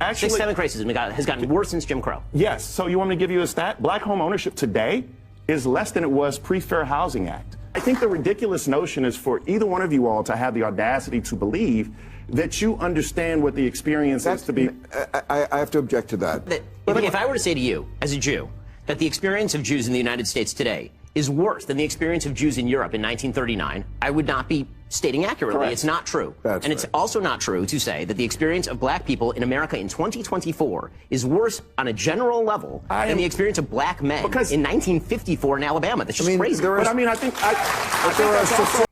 Actually, systemic racism has gotten worse since Jim Crow. Yes. So you want me to give you a stat? Black home ownership today is less than it was pre-Fair Housing Act. I think the ridiculous notion is for either one of you all to have the audacity to believe that you understand what the experience is to be. I have to object to that. If I were to say to you, as a Jew, that the experience of Jews in the United States today is worse than the experience of Jews in Europe in 1939, I would not be stating accurately. Correct. It's not true. That's and it's also not true to say that the experience of black people in America in 2024 is worse on a general level than the experience of black men in 1954 in Alabama. That's just crazy.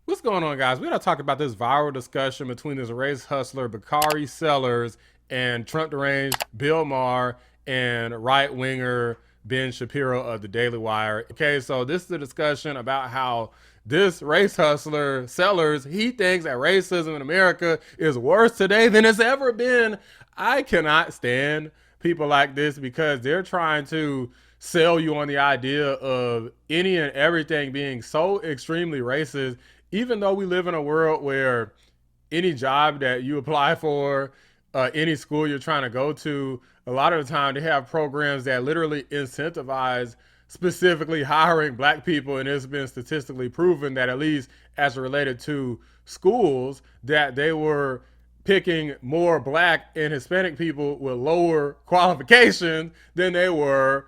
What's going on, guys? We're going to talk about this viral discussion between this race hustler, Bakari Sellers, and Trump deranged Bill Maher and right-winger Ben Shapiro of the Daily Wire. Okay, so this is a discussion about how this race hustler, Sellers, he thinks that racism in America is worse today than it's ever been. I cannot stand people like this because they're trying to sell you on the idea of any and everything being so extremely racist, even though we live in a world where any job that you apply for, any school you're trying to go to, a lot of the time they have programs that literally incentivize specifically hiring black people, and it's been statistically proven that at least as related to schools, that they were picking more black and Hispanic people with lower qualifications than they were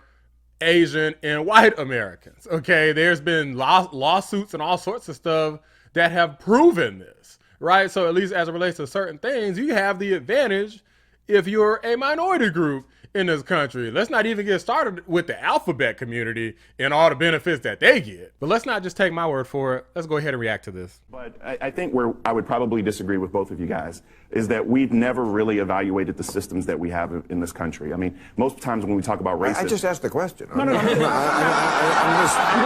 Asian and white Americans. Okay, there's been lawsuits and all sorts of stuff that have proven this, right? So at least as it relates to certain things, you have the advantage if you're a minority group in this country. Let's not even get started with the alphabet community and all the benefits that they get. But let's not just take my word for it. Let's go ahead and react to this. But I think where I would probably disagree with both of you guys is that we've never really evaluated the systems that we have in this country. I mean, most times when we talk about racism... I just asked the question. No. I'm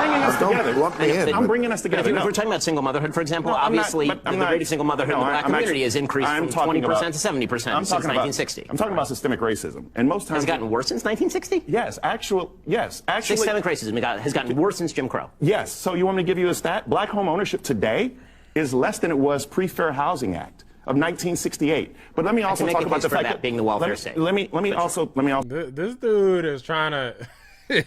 bringing us together. I'm bringing us together. If we're talking about single motherhood, for example, obviously the rate of single motherhood in the black community has increased from 20% to 70% since 1960. I'm talking about systemic racism. And most times... Has it gotten worse since 1960? Yes, actually. Systemic racism has gotten worse since Jim Crow. Yes. So you want me to give you a stat? Black home ownership today is less than it was pre-Fair Housing Act of 1968. But let me also talk about the fact that being the welfare state. Let me also. This dude is trying to.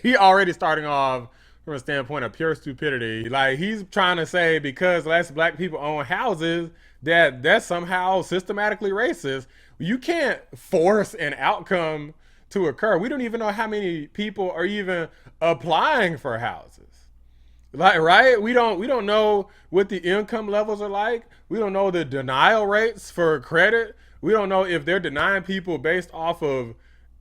He already starting off from a standpoint of pure stupidity. Like, he's trying to say because less black people own houses that that's somehow systematically racist. You can't force an outcome to occur. We don't even know how many people are even applying for houses. Like, right? We don't know what the income levels are like. We don't know the denial rates for credit. We don't know if they're denying people based off of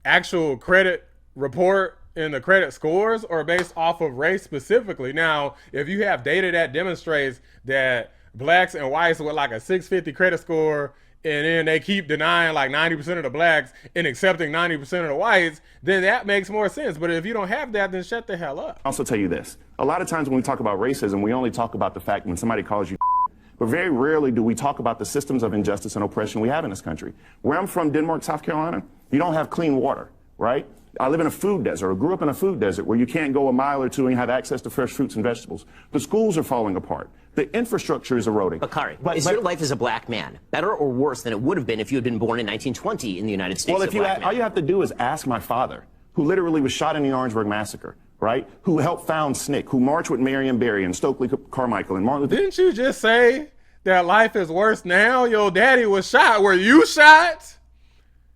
actual credit report and the credit scores or based off of race specifically. Now, if you have data that demonstrates that blacks and whites with like a 650 credit score, and then they keep denying like 90% of the blacks and accepting 90% of the whites, then that makes more sense. But if you don't have that, then shut the hell up. I'll also tell you this. A lot of times when we talk about racism, we only talk about the fact when somebody calls you, but very rarely do we talk about the systems of injustice and oppression we have in this country. Where I'm from, Denmark, South Carolina, you don't have clean water, right? I live in a food desert, or grew up in a food desert where you can't go a mile or two and have access to fresh fruits and vegetables. The schools are falling apart. The infrastructure is eroding. Bakari, is your life as a black man better or worse than it would have been if you had been born in 1920 in the United States? Well, all you have to do is ask my father, who literally was shot in the Orangeburg Massacre, right? Who helped found SNCC, who marched with Marion Barry and Stokely Carmichael and Martin Luther. Didn't you just say that life is worse now? Your daddy was shot. Were you shot?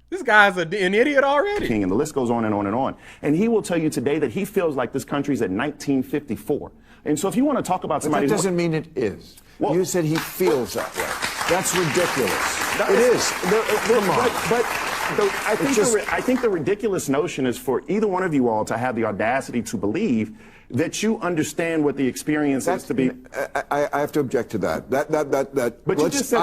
This guy's an idiot already. And the list goes on and on and on. And he will tell you today that he feels like this country's at 1954. And so if you want to talk about somebody... But that doesn't mean it is. Well, you said he feels that way. That's ridiculous. It is. Come on. But I think the ridiculous notion is for either one of you all to have the audacity to believe that you understand what the experience is to be... I have to object to that. But you just said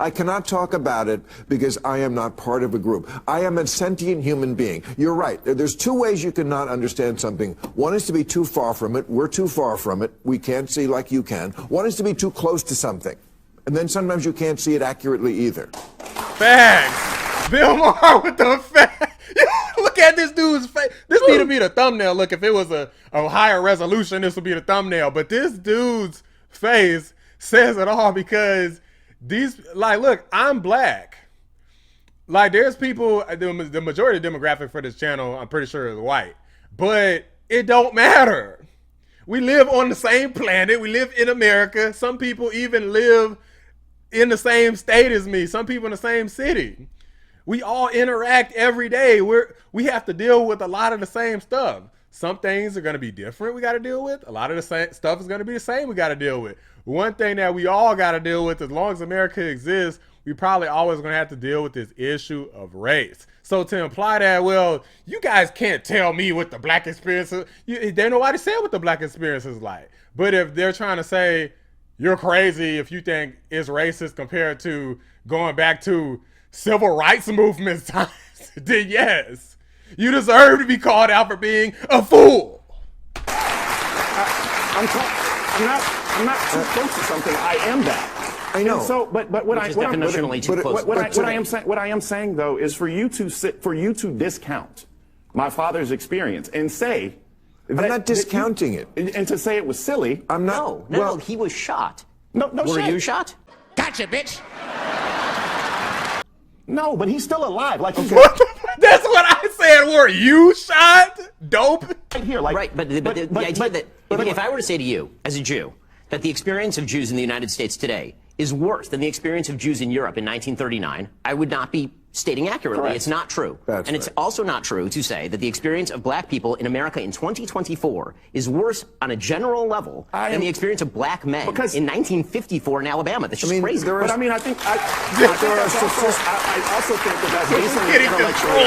I cannot talk about it because I am not part of a group. I am a sentient human being. You're right. There's two ways you cannot understand something. One is to be too far from it. We're too far from it. We can't see like you can. One is to be too close to something. And then sometimes you can't see it accurately either. Facts. Bill Maher with the facts. Look at this dude's face. This need to be the thumbnail. Look, if it was a higher resolution, this would be the thumbnail. But this dude's face says it all because... look, I'm black. Like, there's people, the majority demographic for this channel, I'm pretty sure, is white. But it don't matter. We live on the same planet. We live in America. Some people even live in the same state as me. Some people in the same city. We all interact every day. We have to deal with a lot of the same stuff. Some things are going to be different we got to deal with. A lot of the same stuff is going to be the same we got to deal with. One thing that we all got to deal with, as long as America exists, we probably always going to have to deal with this issue of race. So to imply that, well, you guys can't tell me what the black experience is. They nobody said what the black experience is like. But if they're trying to say, you're crazy if you think it's racist compared to going back to civil rights movement times, then yes, you deserve to be called out for being a fool. I'm not too close to something. I am that. I know. And so, but what I am saying though is for you to discount my father's experience and say I'm not discounting it, and to say it was silly. I'm not. No, he was shot. No, Were you shot? Gotcha, bitch. No, but he's still alive. Like, That's what I said. Were you shot? Dope. Right here, like, right, but the idea that if I were to say to you, as a Jew, that the experience of Jews in the United States today is worse than the experience of Jews in Europe in 1939, I would not be stating accurately. Correct. It's not true. That's and it's right. also not true to say that the experience of black people in America in 2024 is worse on a general level than the experience of black men in 1954 in Alabama. That's just crazy. But I mean, I also think that that's basically intellectually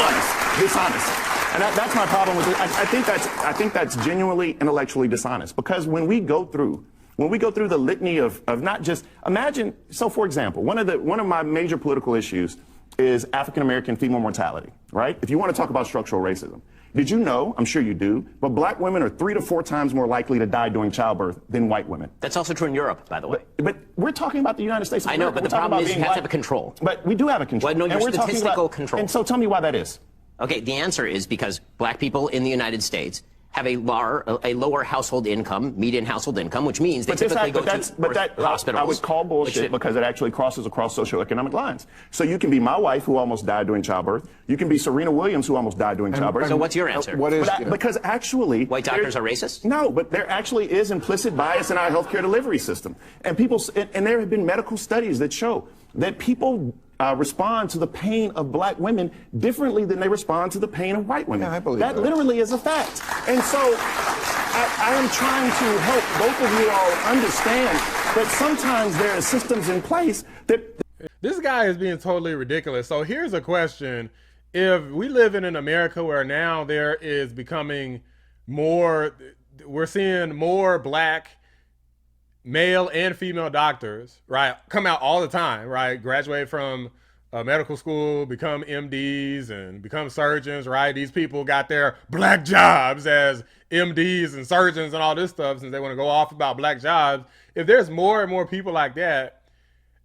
dishonest. And that's my problem with it. I think that's genuinely intellectually dishonest, because when we go through the litany of not just imagine. So, for example, one of my major political issues is African American female mortality, right? If you want to talk about structural racism, did you know, I'm sure you do, but black women are 3 to 4 times more likely to die during childbirth than white women. That's also true in Europe, by the way. But we're talking about the United States of I know, America. but the problem is you have to have a control. But we do have a control. Well, no, and your we're talking statistical about, control. And so tell me why that is. Okay, the answer is because black people in the United States have a lower household income, median household income, which means they typically go to hospitals. I would call bullshit because it actually crosses across socioeconomic lines. So you can be my wife, who almost died during childbirth. You can be Serena Williams, who almost died during childbirth. So what's your answer? Because actually, white doctors are racist? No, but there actually is implicit bias in our healthcare delivery system, and there have been medical studies that show that people respond to the pain of black women differently than they respond to the pain of white women. Yeah, I believe that. That Literally is a fact. And so I am trying to help both of you all understand that sometimes there are systems in place that... This guy is being totally ridiculous. So here's a question. If we live in an America where now there is becoming more, we're seeing more black male and female doctors, right, come out all the time, right, graduate from medical school, become MDs and become surgeons, right? These people got their black jobs as MDs and surgeons and all this stuff since they want to go off about black jobs. If there's more and more people like that,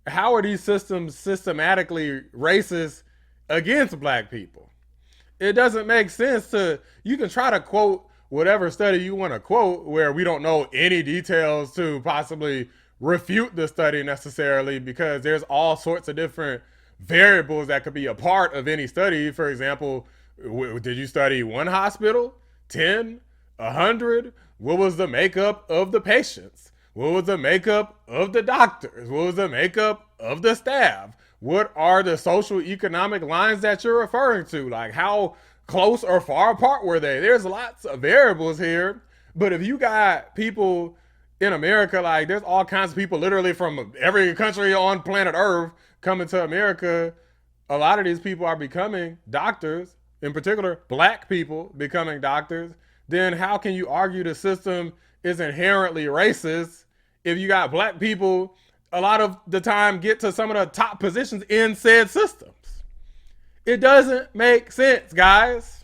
how are these systems systematically racist against black people? It doesn't make sense you can try to quote whatever study you want to quote where we don't know any details to possibly refute the study necessarily, because there's all sorts of different variables that could be a part of any study. For example, did you study one hospital, 10, 100? What was the makeup of the patients? What was the makeup of the doctors? What was the makeup of the staff? What are the social economic lines that you're referring to? Like, how close or far apart were they? There's lots of variables here. But if you got people in America, like, there's all kinds of people literally from every country on planet Earth coming to America. A lot of these people are becoming doctors, in particular black people becoming doctors. Then how can you argue the system is inherently racist if you got black people a lot of the time get to some of the top positions in said systems? It doesn't make sense, guys.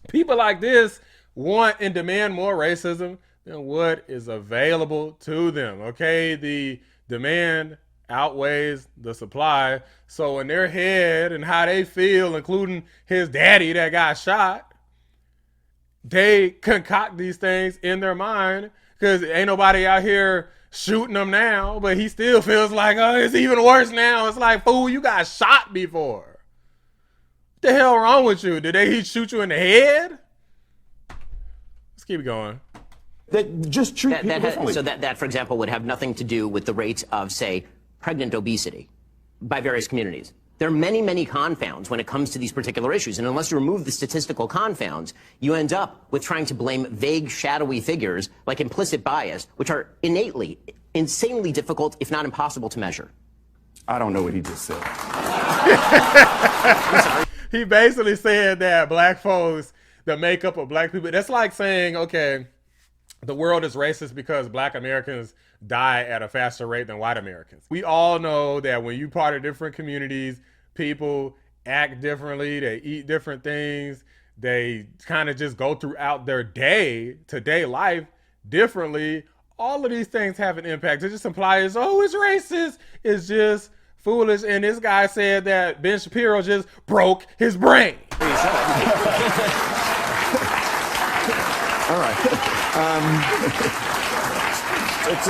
People like this want and demand more racism than what is available to them, okay? The demand outweighs the supply. So in their head and how they feel, including his daddy that got shot, they concoct these things in their mind because ain't nobody out here shooting him now, but he still feels like, oh, it's even worse now. It's like, fool, you got shot before. The hell wrong with you? Did he shoot you in the head? Let's keep going. That just treat people differently. So that, for example, would have nothing to do with the rates of, say, pregnant obesity by various communities. There are many, many confounds when it comes to these particular issues. And unless you remove the statistical confounds, you end up with trying to blame vague, shadowy figures like implicit bias, which are innately, insanely difficult, if not impossible, to measure. I don't know what he just said. He basically said that black folks, the makeup of black people, that's like saying, okay, the world is racist because black Americans die at a faster rate than white Americans. We all know that when you part of different communities, people act differently, they eat different things, they kind of just go throughout their day-to-day life differently. All of these things have an impact. It just implies, oh, it's racist. It's just foolish. And this guy said that Ben Shapiro just broke his brain. All right. It's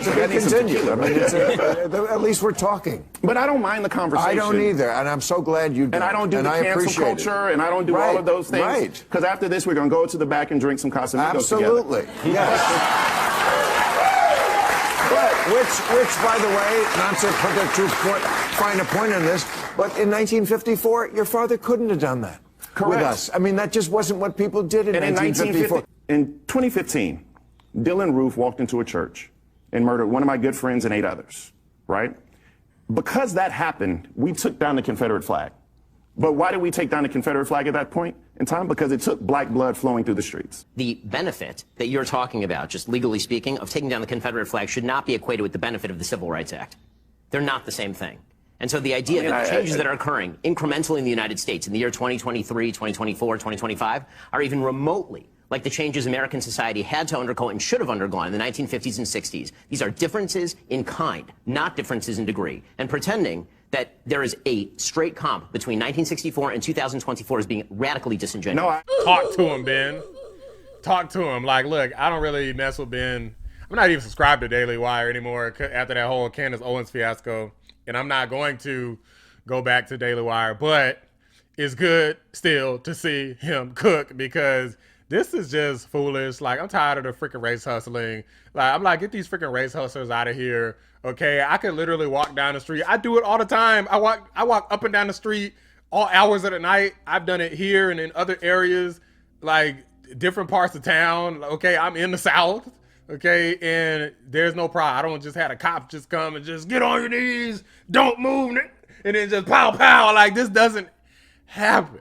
a big continue. I mean, at least we're talking. But I don't mind the conversation. I don't either, and I'm so glad you do. And I don't do the cancel culture, and I don't do all of those things. Right. Because after this, we're going to go to the back and drink some Casamigos Absolutely. together. Yes. But which, by the way, not to put too fine a point on this, but in 1954, your father couldn't have done that. Correct. With us. I mean, that just wasn't what people did in 1954. In 2015, Dylan Roof walked into a church and murdered one of my good friends and 8 others, right? Because that happened, we took down the Confederate flag. But why did we take down the Confederate flag at that point in time? Because it took black blood flowing through the streets. The benefit that you're talking about, just legally speaking, of taking down the Confederate flag should not be equated with the benefit of the Civil Rights Act. They're not the same thing. And so the idea that the changes that are occurring incrementally in the United States in the year 2023, 2024, 2025 are even remotely like the changes American society had to undergo and should have undergone in the 1950s and 60s. These are differences in kind, not differences in degree. And pretending that there is a straight comp between 1964 and 2024 is being radically disingenuous. Talk to him, Ben. Talk to him. Like, look, I don't really mess with Ben. I'm not even subscribed to Daily Wire anymore after that whole Candace Owens fiasco. And I'm not going to go back to Daily Wire. But it's good still to see him cook because this is just foolish. Like, I'm tired of the freaking race hustling. Like, I'm like, get these freaking race hustlers out of here. Okay, I could literally walk down the street. I do it all the time. I walk up and down the street all hours of the night. I've done it here and in other areas, like different parts of town. Okay, I'm in the South. Okay, and there's no problem. I don't just have a cop just come and just get on your knees, don't move, and then just pow, pow. Like, this doesn't happen.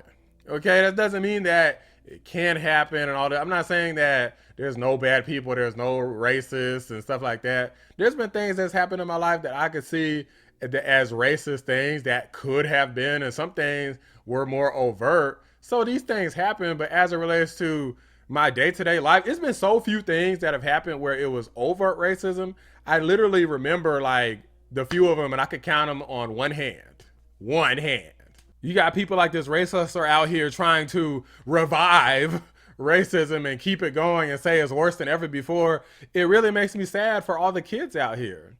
Okay, that doesn't mean that it can't happen and all that. I'm not saying that there's no bad people, there's no racists and stuff like that. There's been things that's happened in my life that I could see as racist things that could have been, and some things were more overt. So these things happen, but as it relates to my day-to-day life, it's been so few things that have happened where it was overt racism. I literally remember like the few of them, and I could count them on one hand. One hand. You got people like this race hustler out here trying to revive racism and keep it going and say it's worse than ever before. It really makes me sad for all the kids out here.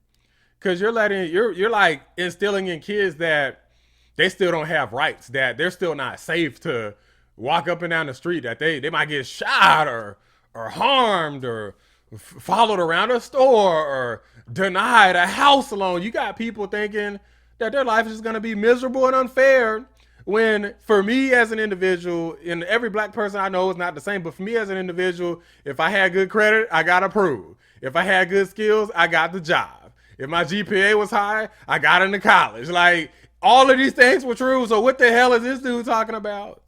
Cause you're like instilling in kids that they still don't have rights, that they're still not safe to walk up and down the street, that they might get shot or harmed or followed around a store or denied a house loan. You got people thinking that their life is just going to be miserable and unfair, when for me as an individual, and every black person I know is not the same, but for me as an individual, if I had good credit, I got approved. If I had good skills, I got the job. If my GPA was high, I got into college. Like, all of these things were true. So what the hell is this dude talking about?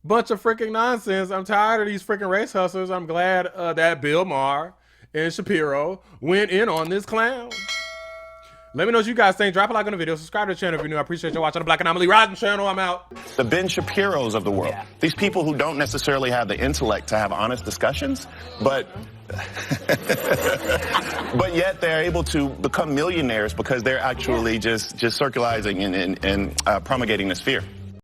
Bunch of freaking nonsense. I'm tired of these freaking race hustlers. I'm glad that Bill Maher and Shapiro went in on this clown. Let me know what you guys think. Drop a like on the video. Subscribe to the channel if you're new. I appreciate you watching the Black Anomaly Rising channel. I'm out. The Ben Shapiros of the world. Yeah. These people who don't necessarily have the intellect to have honest discussions, but but yet they're able to become millionaires because they're actually just circularizing and promulgating this fear.